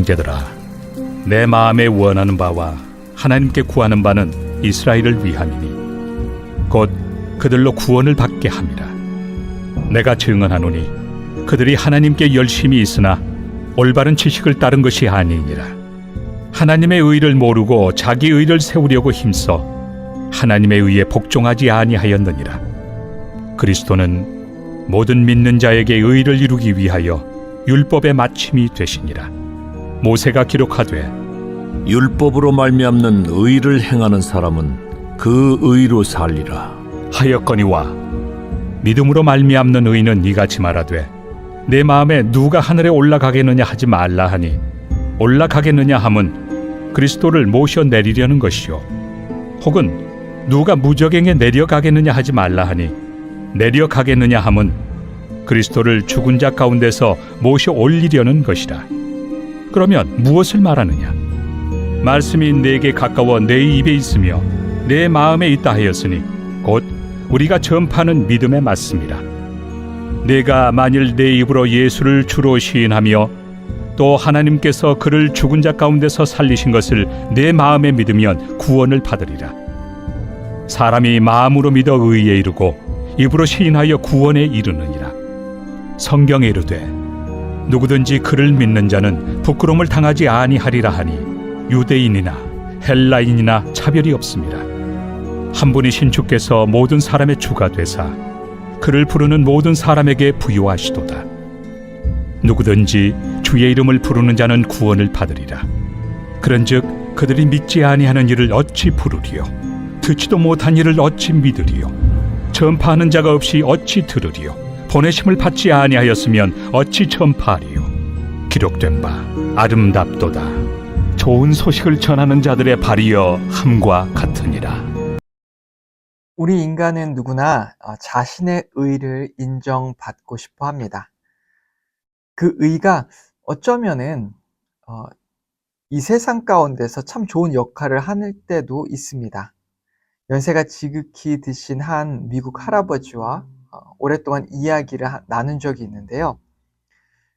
형제들아, 내 마음에 원하는 바와 하나님께 구하는 바는 이스라엘을 위함이니 곧 그들로 구원을 받게 함이라. 내가 증언하노니 그들이 하나님께 열심히 있으나 올바른 지식을 따른 것이 아니니라. 하나님의 의를 모르고 자기 의를 세우려고 힘써 하나님의 의에 복종하지 아니하였느니라. 그리스도는 모든 믿는 자에게 의를 이루기 위하여 율법의 마침이 되시니라. 모세가 기록하되 율법으로 말미암는 의를 행하는 사람은 그 의로 살리라 하였거니와 믿음으로 말미암는 의는 이같이 말하되 내 마음에 누가 하늘에 올라가겠느냐 하지 말라 하니 올라가겠느냐 함은 그리스도를 모셔 내리려는 것이요 혹은 누가 무저갱에 내려가겠느냐 하지 말라 하니 내려가겠느냐 함은 그리스도를 죽은 자 가운데서 모셔 올리려는 것이라. 그러면 무엇을 말하느냐? 말씀이 내게 가까워 내 입에 있으며 내 마음에 있다 하였으니 곧 우리가 전파하는 믿음의 말씀이라. 내가 만일 내 입으로 예수를 주로 시인하며 또 하나님께서 그를 죽은 자 가운데서 살리신 것을 내 마음에 믿으면 구원을 받으리라. 사람이 마음으로 믿어 의에 이르고 입으로 시인하여 구원에 이르느니라. 성경에 이르되 누구든지 그를 믿는 자는 부끄러움을 당하지 아니하리라 하니 유대인이나 헬라인이나 차별이 없습니다. 한 분이신 주께서 모든 사람의 주가 되사 그를 부르는 모든 사람에게 부요하시도다. 누구든지 주의 이름을 부르는 자는 구원을 받으리라. 그런즉 그들이 믿지 아니하는 일을 어찌 부르리요? 듣지도 못한 일을 어찌 믿으리요? 전파하는 자가 없이 어찌 들으리요? 보내심을 받지 아니하였으면 어찌 전파하리요? 기록된 바 아름답도다. 좋은 소식을 전하는 자들의 발이여 함과 같으니라. 우리 인간은 누구나 자신의 의를 인정받고 싶어 합니다. 그 의가 어쩌면은 이 세상 가운데서 참 좋은 역할을 할 때도 있습니다. 연세가 지극히 드신 한 미국 할아버지와 오랫동안 이야기를 나눈 적이 있는데요.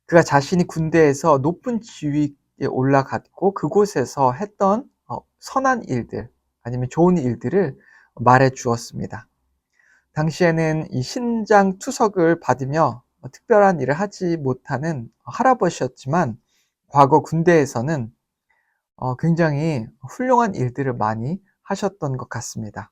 그가 자신이 군대에서 높은 지위에 올라갔고 그곳에서 했던 선한 일들 아니면 좋은 일들을 말해 주었습니다. 당시에는 이 신장 투석을 받으며 특별한 일을 하지 못하는 할아버지였지만 과거 군대에서는 굉장히 훌륭한 일들을 많이 하셨던 것 같습니다.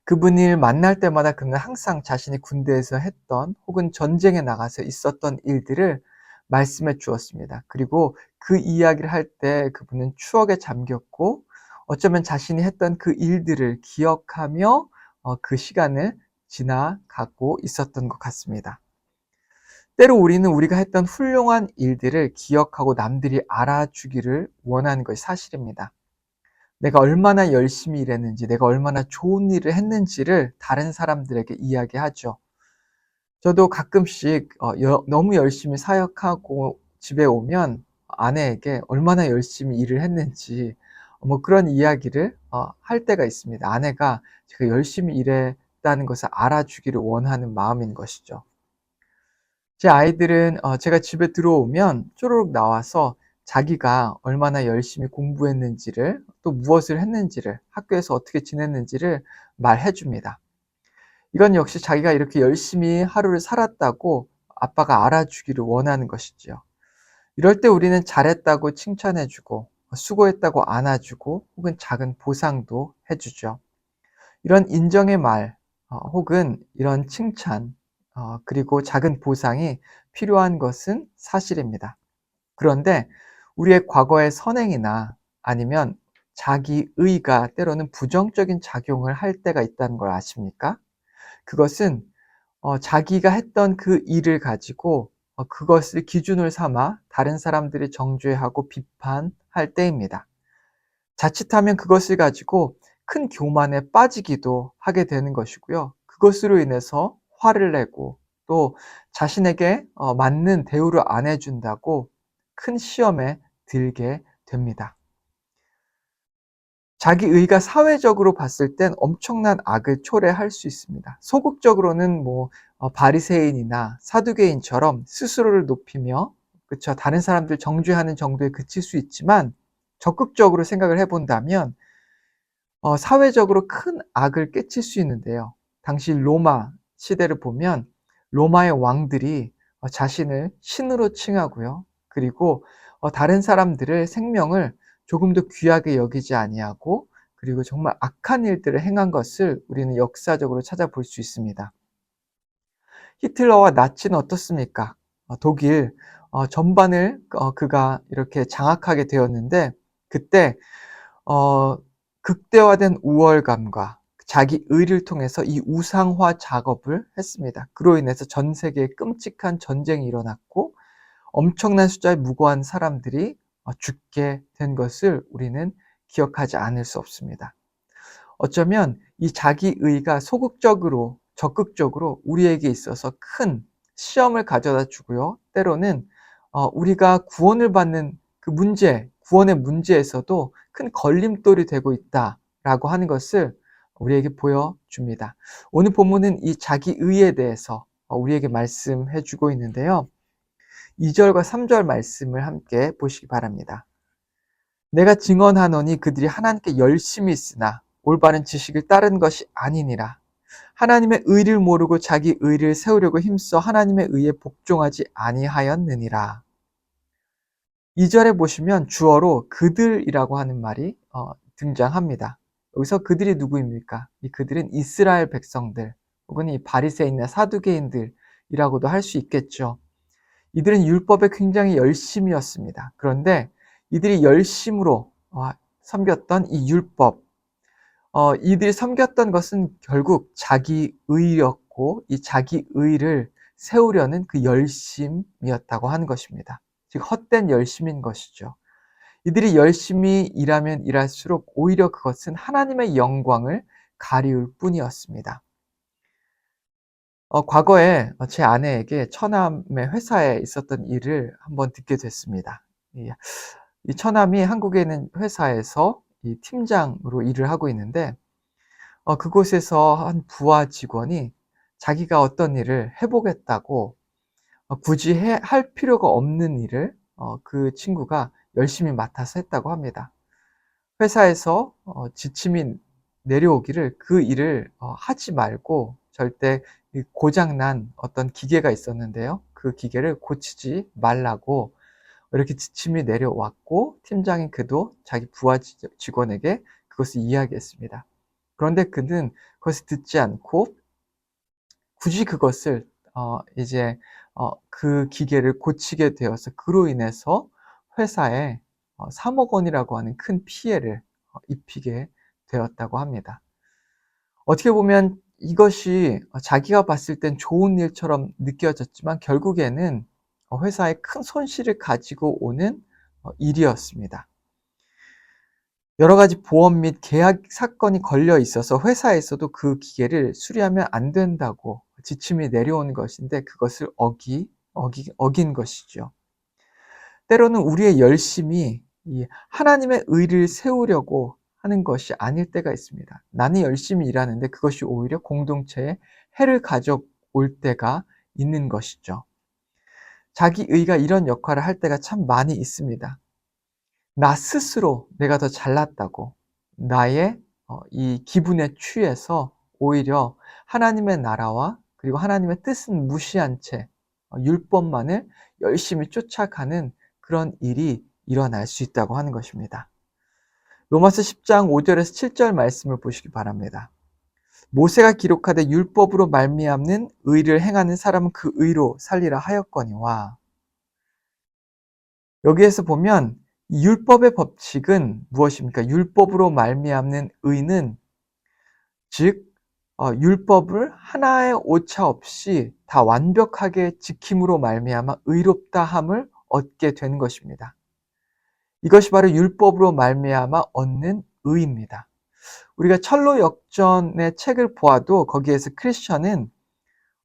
그분을 만날 때마다 그는 항상 자신이 군대에서 했던 혹은 전쟁에 나가서 있었던 일들을 말씀해 주었습니다. 그리고 그 이야기를 할 때 그분은 추억에 잠겼고 어쩌면 자신이 했던 그 일들을 기억하며 그 시간을 지나가고 있었던 것 같습니다. 때로 우리는 우리가 했던 훌륭한 일들을 기억하고 남들이 알아주기를 원하는 것이 사실입니다. 내가 얼마나 열심히 일했는지, 내가 얼마나 좋은 일을 했는지를 다른 사람들에게 이야기하죠. 저도 가끔씩 너무 열심히 사역하고 집에 오면 아내에게 얼마나 열심히 일을 했는지 그런 이야기를 할 때가 있습니다. 아내가 제가 열심히 일했다는 것을 알아주기를 원하는 마음인 것이죠. 제 아이들은 제가 집에 들어오면 쪼르륵 나와서 자기가 얼마나 열심히 공부했는지를 또 무엇을 했는지를 학교에서 어떻게 지냈는지를 말해 줍니다. 이건 역시 자기가 이렇게 열심히 하루를 살았다고 아빠가 알아주기를 원하는 것이지요. 이럴 때 우리는 잘했다고 칭찬해 주고 수고했다고 안아주고 혹은 작은 보상도 해주죠. 이런 인정의 말 혹은 이런 칭찬 그리고 작은 보상이 필요한 것은 사실입니다. 그런데 우리의 과거의 선행이나 아니면 자기의가 때로는 부정적인 작용을 할 때가 있다는 걸 아십니까? 그것은 자기가 했던 그 일을 가지고 그것을 기준을 삼아 다른 사람들이 정죄하고 비판할 때입니다. 자칫하면 그것을 가지고 큰 교만에 빠지기도 하게 되는 것이고요. 그것으로 인해서 화를 내고 또 자신에게 맞는 대우를 안 해준다고 큰 시험에 들게 됩니다. 자기 의가 사회적으로 봤을 땐 엄청난 악을 초래할 수 있습니다. 소극적으로는 바리새인이나 사두개인처럼 스스로를 높이며 그쵸? 다른 사람들 정죄하는 정도에 그칠 수 있지만 적극적으로 생각을 해 본다면 사회적으로 큰 악을 끼칠 수 있는데요. 당시 로마 시대를 보면 로마의 왕들이 자신을 신으로 칭하고요. 그리고 다른 사람들의 생명을 조금도 귀하게 여기지 아니하고, 그리고 정말 악한 일들을 행한 것을 우리는 역사적으로 찾아볼 수 있습니다. 히틀러와 나치는 어떻습니까? 독일 전반을 그가 이렇게 장악하게 되었는데, 그때 어 극대화된 우월감과 자기 의를 통해서 이 우상화 작업을 했습니다. 그로 인해서 전 세계에 끔찍한 전쟁이 일어났고 엄청난 숫자의 무고한 사람들이 죽게 된 것을 우리는 기억하지 않을 수 없습니다. 어쩌면 이 자기의가 소극적으로, 적극적으로 우리에게 있어서 큰 시험을 가져다 주고요. 때로는 우리가 구원을 받는 그 문제, 구원의 문제에서도 큰 걸림돌이 되고 있다라고 하는 것을 우리에게 보여줍니다. 오늘 본문은 이 자기의에 대해서 우리에게 말씀해 주고 있는데요. 2절과 3절 말씀을 함께 보시기 바랍니다. 내가 증언하노니 그들이 하나님께 열심히 있으나 올바른 지식을 따른 것이 아니니라. 하나님의 의를 모르고 자기 의를 세우려고 힘써 하나님의 의에 복종하지 아니하였느니라. 2절에 보시면 주어로 그들이라고 하는 말이 등장합니다. 여기서 그들이 누구입니까? 이 그들은 이스라엘 백성들, 혹은 이 바리새인이나 사두개인들이라고도 할 수 있겠죠. 이들은 율법에 굉장히 열심이었습니다. 그런데 이들이 열심으로 섬겼던 이 율법, 이들이 섬겼던 것은 결국 자기의였고, 이 자기의를 세우려는 그 열심이었다고 하는 것입니다. 즉 헛된 열심인 것이죠. 이들이 열심히 일하면 일할수록 오히려 그것은 하나님의 영광을 가리울 뿐이었습니다. 과거에 제 아내에게 처남의 회사에 있었던 일을 한번 듣게 됐습니다. 이 처남이 한국에 있는 회사에서 이 팀장으로 일을 하고 있는데, 그곳에서 한 부하 직원이 자기가 어떤 일을 해보겠다고 굳이 할 필요가 없는 일을 그 친구가 열심히 맡아서 했다고 합니다. 회사에서 지침이 내려오기를 그 일을 하지 말고 절대 고장난 어떤 기계가 있었는데요. 그 기계를 고치지 말라고 이렇게 지침이 내려왔고, 팀장인 그도 자기 부하 직원에게 그것을 이야기했습니다. 그런데 그는 그것을 듣지 않고 굳이 그것을 이제 그 기계를 고치게 되어서 그로 인해서 회사에 3억 원이라고 하는 큰 피해를 입히게 되었다고 합니다. 어떻게 보면 이것이 자기가 봤을 땐 좋은 일처럼 느껴졌지만 결국에는 회사에 큰 손실을 가지고 오는 일이었습니다. 여러 가지 보험 및 계약 사건이 걸려 있어서 회사에서도 그 기계를 수리하면 안 된다고 지침이 내려오는 것인데 그것을 어긴 것이죠. 때로는 우리의 열심이 이 하나님의 의를 세우려고 하는 것이 아닐 때가 있습니다. 나는 열심히 일하는데 그것이 오히려 공동체에 해를 가져올 때가 있는 것이죠. 자기 의가 이런 역할을 할 때가 참 많이 있습니다. 나 스스로 내가 더 잘났다고 나의 이 기분에 취해서 오히려 하나님의 나라와 그리고 하나님의 뜻은 무시한 채 율법만을 열심히 쫓아가는 그런 일이 일어날 수 있다고 하는 것입니다. 로마서 10장 5절에서 7절 말씀을 보시기 바랍니다. 모세가 기록하되 율법으로 말미암는 의를 행하는 사람은 그 의로 살리라 하였거니와. 여기에서 보면 율법의 법칙은 무엇입니까? 율법으로 말미암는 의는 즉 율법을 하나의 오차 없이 다 완벽하게 지킴으로 말미암아 의롭다함을 얻게 되는 것입니다. 이것이 바로 율법으로 말미암아 얻는 의입니다. 우리가 철로 역전의 책을 보아도 거기에서 크리스천은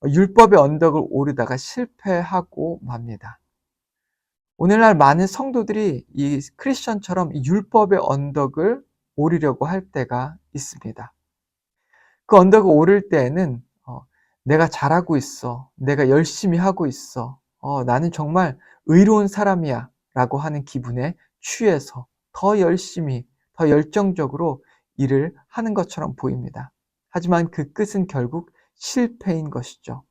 율법의 언덕을 오르다가 실패하고 맙니다. 오늘날 많은 성도들이 이 크리스천처럼 율법의 언덕을 오르려고 할 때가 있습니다. 그 언덕을 오를 때에는 내가 잘하고 있어, 내가 열심히 하고 있어, 나는 정말 의로운 사람이야 라고 하는 기분에 취해서 더 열심히, 더 열정적으로 일을 하는 것처럼 보입니다. 하지만 그 끝은 결국 실패인 것이죠.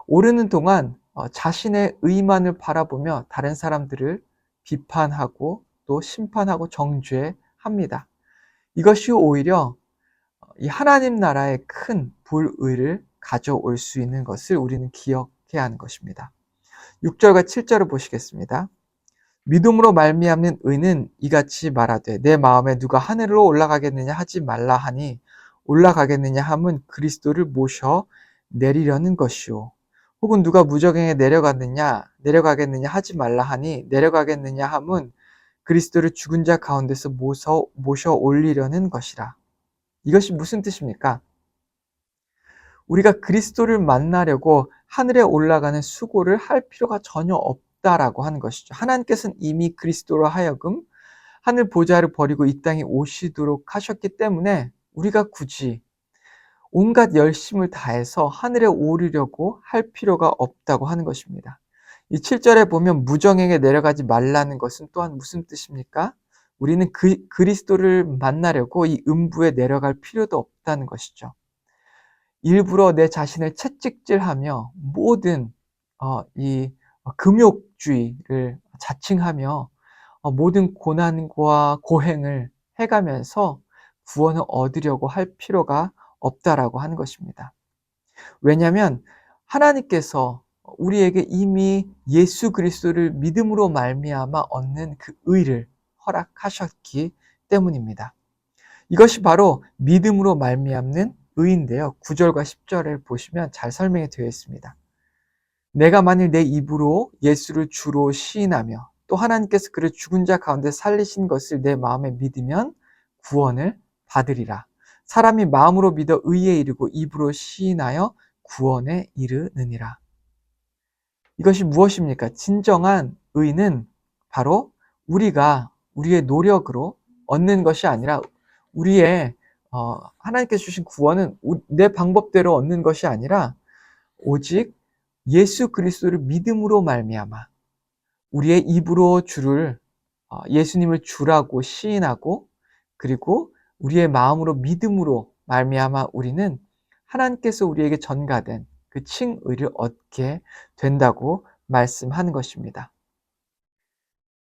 오르는 동안 자신의 의만을 바라보며 다른 사람들을 비판하고 또 심판하고 정죄합니다. 이것이 오히려 이 하나님 나라의 큰 불의를 가져올 수 있는 것을 우리는 기억해야 하는 것입니다. 6절과 7절을 보시겠습니다. 믿음으로 말미암는 의는 이같이 말하되 내 마음에 누가 하늘로 올라가겠느냐 하지 말라 하니 올라가겠느냐 함은 그리스도를 모셔 내리려는 것이요. 혹은 누가 무저갱에 내려가겠느냐 하지 말라 하니 내려가겠느냐 함은 그리스도를 죽은 자 가운데서 모셔 올리려는 것이라. 이것이 무슨 뜻입니까? 우리가 그리스도를 만나려고 하늘에 올라가는 수고를 할 필요가 전혀 없다라고 하는 것이죠. 하나님께서는 이미 그리스도로 하여금 하늘 보좌를 버리고 이 땅에 오시도록 하셨기 때문에 우리가 굳이 온갖 열심을 다해서 하늘에 오르려고 할 필요가 없다고 하는 것입니다. 이 7절에 보면 무정행에 내려가지 말라는 것은 또한 무슨 뜻입니까? 우리는 그리스도를 만나려고 이 음부에 내려갈 필요도 없다는 것이죠. 일부러 내 자신을 채찍질하며 모든 이 금욕주의를 자칭하며 모든 고난과 고행을 해가면서 구원을 얻으려고 할 필요가 없다라고 하는 것입니다. 왜냐하면 하나님께서 우리에게 이미 예수 그리스도를 믿음으로 말미암아 얻는 그 의를 허락하셨기 때문입니다. 이것이 바로 믿음으로 말미암는 의인데요. 9절과 10절을 보시면 잘 설명이 되어 있습니다. 내가 만일 내 입으로 예수를 주로 시인하며 또 하나님께서 그를 죽은 자 가운데 살리신 것을 내 마음에 믿으면 구원을 받으리라. 사람이 마음으로 믿어 의에 이르고 입으로 시인하여 구원에 이르느니라. 이것이 무엇입니까? 진정한 의는 바로 우리가 우리의 노력으로 얻는 것이 아니라 우리의 하나님께서 주신 구원은 내 방법대로 얻는 것이 아니라 오직 예수 그리스도를 믿음으로 말미암아 우리의 입으로 예수님을 주라고 시인하고 그리고 우리의 마음으로 믿음으로 말미암아 우리는 하나님께서 우리에게 전가된 그 칭의를 얻게 된다고 말씀하는 것입니다.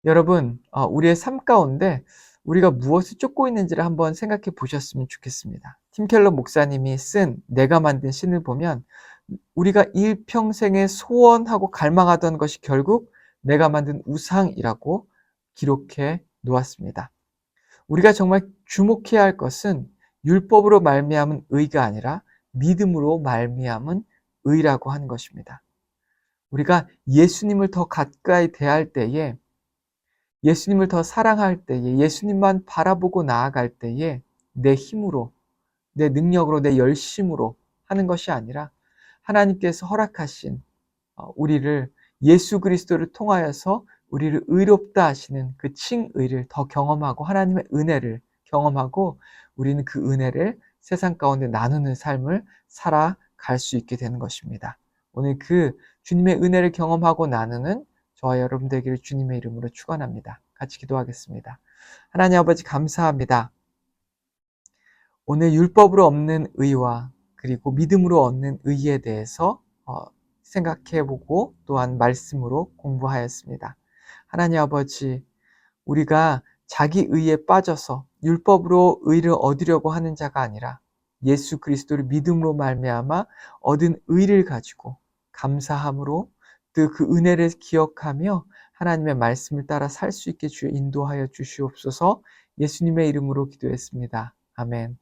여러분, 우리의 삶 가운데 우리가 무엇을 쫓고 있는지를 한번 생각해 보셨으면 좋겠습니다. 팀 켈러 목사님이 쓴 내가 만든 신을 보면 우리가 일평생에 소원하고 갈망하던 것이 결국 내가 만든 우상이라고 기록해 놓았습니다. 우리가 정말 주목해야 할 것은 율법으로 말미암은 의가 아니라 믿음으로 말미암은 의라고 하는 것입니다. 우리가 예수님을 더 가까이 대할 때에 예수님을 더 사랑할 때에 예수님만 바라보고 나아갈 때에 내 힘으로 내 능력으로 내 열심으로 하는 것이 아니라 하나님께서 허락하신 우리를 예수 그리스도를 통하여서 우리를 의롭다 하시는 그 칭의를 더 경험하고 하나님의 은혜를 경험하고 우리는 그 은혜를 세상 가운데 나누는 삶을 살아갈 수 있게 되는 것입니다. 오늘 그 주님의 은혜를 경험하고 나누는 저와 여러분 되기를 주님의 이름으로 축원합니다. 같이 기도하겠습니다. 하나님 아버지 감사합니다. 오늘 율법으로 얻는 의와 그리고 믿음으로 얻는 의에 대해서 생각해보고 또한 말씀으로 공부하였습니다. 하나님 아버지, 우리가 자기 의에 빠져서 율법으로 의를 얻으려고 하는 자가 아니라 예수 그리스도를 믿음으로 말미암아 얻은 의를 가지고 감사함으로 또 그 은혜를 기억하며 하나님의 말씀을 따라 살 수 있게 인도하여 주시옵소서. 예수님의 이름으로 기도했습니다. 아멘.